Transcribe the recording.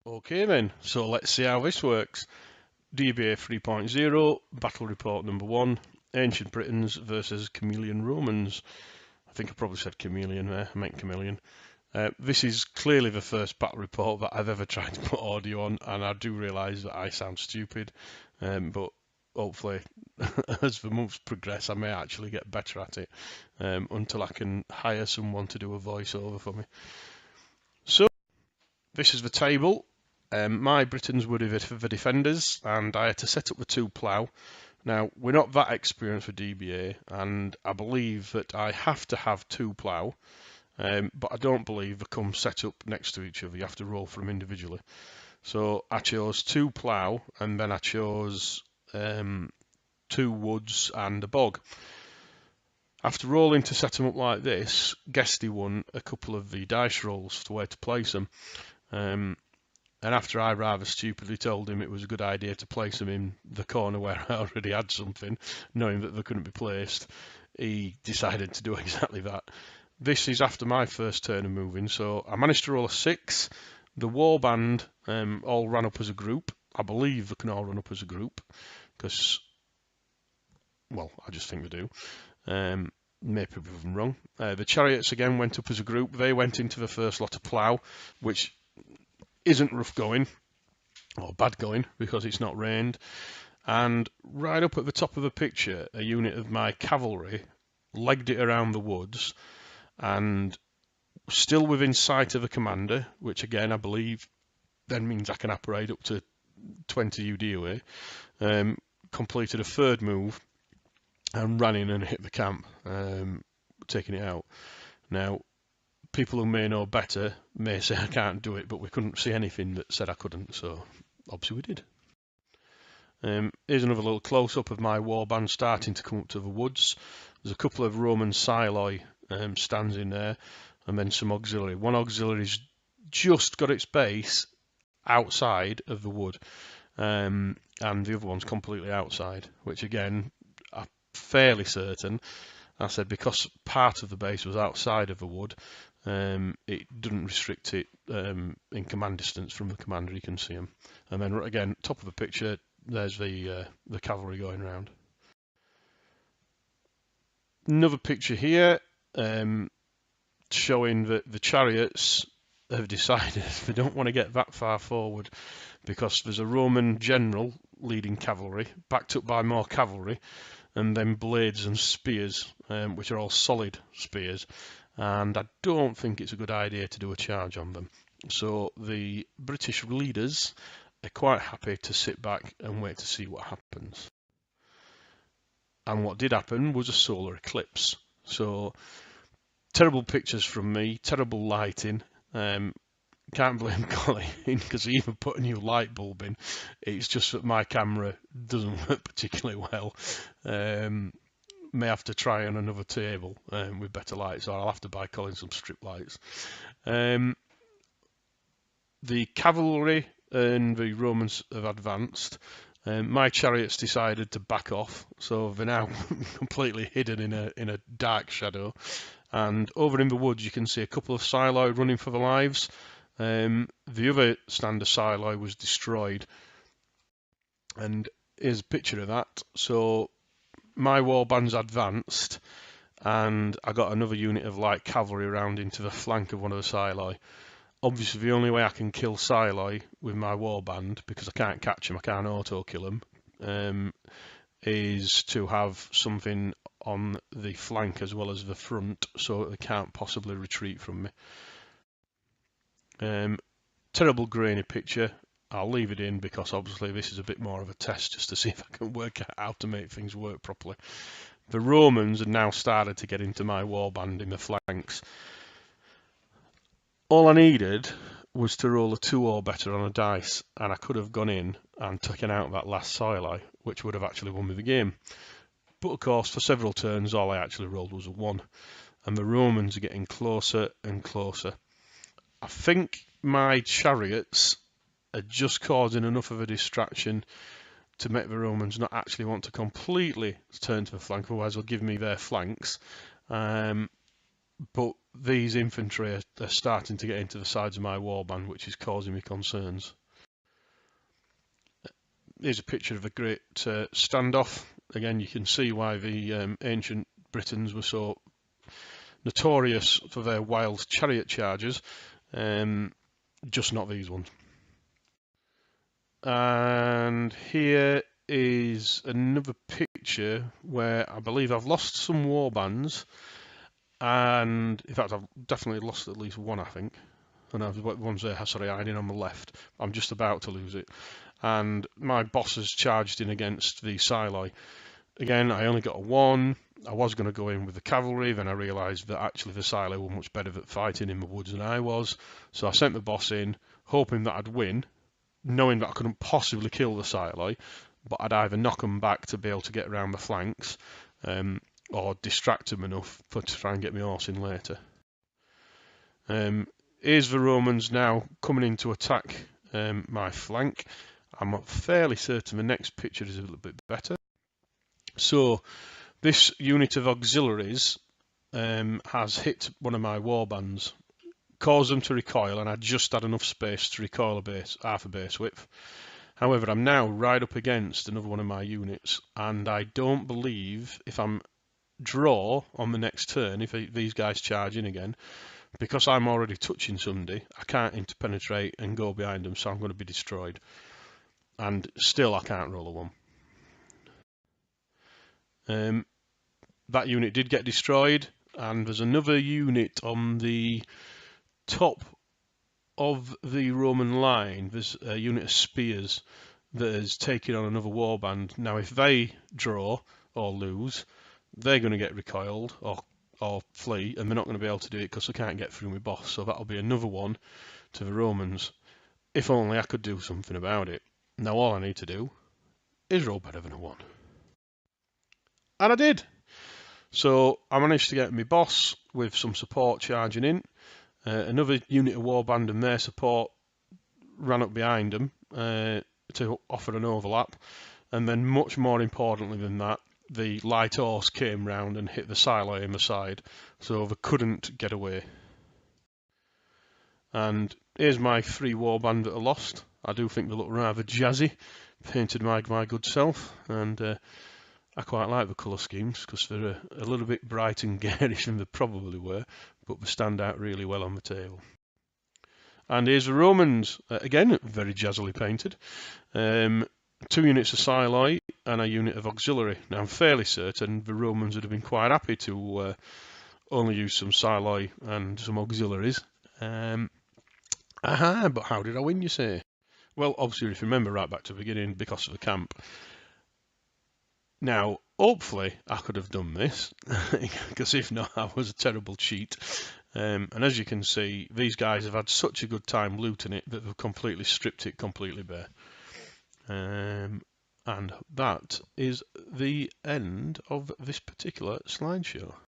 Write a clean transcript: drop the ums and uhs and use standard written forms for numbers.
Okay then, so let's see how this works. DBA 3.0, Battle Report number 1, Ancient Britons versus Camillian Romans. I think I probably said Camillian there, I meant Camillian. This is clearly the first battle report that I've ever tried to put audio on, and I do realise that I sound stupid, but hopefully as the months progress I may actually get better at it, until I can hire someone to do a voiceover for me. So, this is the table. My Britons were the defenders, and I had to set up the 2 plough. Now, we're not that experienced with DBA, and I believe that I have to have 2 plough, but I don't believe they come set up next to each other. You have to roll for them individually. So I chose 2 plough, and then I chose 2 woods and a bog. After rolling to set them up like this, Guesty won a couple of the dice rolls for where to place them. And after I rather stupidly told him it was a good idea to place them in the corner where I already had something, knowing that they couldn't be placed, he decided to do exactly that. This is after my first turn of moving, so I managed to roll a 6. The warband all ran up as a group. I believe they can all run up as a group, because, well, I just think they do. Maybe I'm wrong. The chariots again went up as a group. They went into the first lot of plough, which isn't rough going or bad going because it's not rained. And right up at the top of the picture, a unit of my cavalry legged it around the woods and still within sight of the commander, which again I believe then means I can operate up to 20 UD away, completed a third move and ran in and hit the camp, taking it out. Now, people who may know better may say I can't do it, but we couldn't see anything that said I couldn't, so obviously we did. Here's another little close-up of my warband starting to come up to the woods. There's a couple of Roman siloi stands in there, and then some auxiliary. One auxiliary's just got its base outside of the wood, and the other one's completely outside, which again, I'm fairly certain, I said because part of the base was outside of the wood, it doesn't restrict it in command distance from the commander, you can see him. And then again, top of the picture, there's the cavalry going around. Another picture here showing that the chariots have decided they don't want to get that far forward because there's a Roman general leading cavalry, backed up by more cavalry, and then blades and spears, which are all solid spears. And I don't think it's a good idea to do a charge on them. So the British leaders are quite happy to sit back and wait to see what happens. And what did happen was a solar eclipse. So terrible pictures from me, terrible lighting. Can't blame Colin because he even put a new light bulb in. It's just that my camera doesn't work particularly well. May have to try on another table with better lights, or I'll have to buy Colin some strip lights. The cavalry and the Romans have advanced. My chariots decided to back off, so they're now completely hidden in a dark shadow. And over in the woods, you can see a couple of siloi running for their lives. The other stand of siloi was destroyed, and here's a picture of that. So my warband's advanced, and I got another unit of light cavalry around into the flank of one of the siloi. Obviously, the only way I can kill siloi with my warband, because I can't catch them, I can't auto-kill them, is to have something on the flank as well as the front, so that they can't possibly retreat from me. Terrible grainy picture. I'll leave it in because obviously this is a bit more of a test just to see if I can work out how to make things work properly. The Romans had now started to get into my warband in the flanks. All I needed was to roll a 2 or better on a dice, and I could have gone in and taken out that last siloi, which would have actually won me the game. But of course, for several turns, all I actually rolled was a 1, and the Romans are getting closer and closer. I think my chariots are just causing enough of a distraction to make the Romans not actually want to completely turn to the flank, otherwise they'll give me their flanks. But these infantry are starting to get into the sides of my warband, which is causing me concerns. Here's a picture of a great standoff. Again, you can see why the ancient Britons were so notorious for their wild chariot charges, just not these ones. And here is another picture where I believe I've lost some warbands, and in fact I've definitely lost at least one, I think. And the one's there, sorry, hiding on the left. I'm just about to lose it. And my boss has charged in against the Siloi. Again, I only got a 1. I was going to go in with the cavalry, then I realised that actually the Siloi were much better at fighting in the woods than I was. So I sent the boss in, hoping that I'd win, knowing that I couldn't possibly kill the Siloi, but I'd either knock them back to be able to get around the flanks, or distract them enough to try and get my horse in later. Here's the Romans now coming in to attack my flank. I'm fairly certain the next picture is a little bit better. So this unit of auxiliaries has hit one of my warbands, caused them to recoil, and I just had enough space to recoil half a base width. However, I'm now right up against another one of my units, and I don't believe if I'm draw on the next turn, if these guys charge in again, because I'm already touching somebody, I can't interpenetrate and go behind them, so I'm going to be destroyed. And still I can't roll a 1. That unit did get destroyed, and there's another unit on the top of the Roman line. There's a unit of spears that is taking on another warband. Now if they draw or lose, they're going to get recoiled or flee, and they're not going to be able to do it because they can't get through my boss. So that'll be another one to the Romans. If only I could do something about it. Now all I need to do is roll better than a 1. And I did! So I managed to get my boss with some support charging in. Another unit of warband and their support ran up behind them to offer an overlap. And then much more importantly than that, the light horse came round and hit the Siloi in the side, so they couldn't get away. And here's my 3 warband that are lost. I do think they look rather jazzy, painted my good self, and I quite like the colour schemes because they're a little bit bright and garish than they probably were, but they stand out really well on the table. And here's the Romans, again very jazzily painted. 2 units of Siloi and a unit of auxiliary. Now I'm fairly certain the Romans would have been quite happy to only use some Siloi and some auxiliaries. But how did I win, you say? Well, obviously if you remember right back to the beginning, because of the camp. Now, hopefully I could have done this, because if not, I was a terrible cheat. And as you can see, these guys have had such a good time looting it that they've completely stripped it completely bare. And that is the end of this particular slideshow.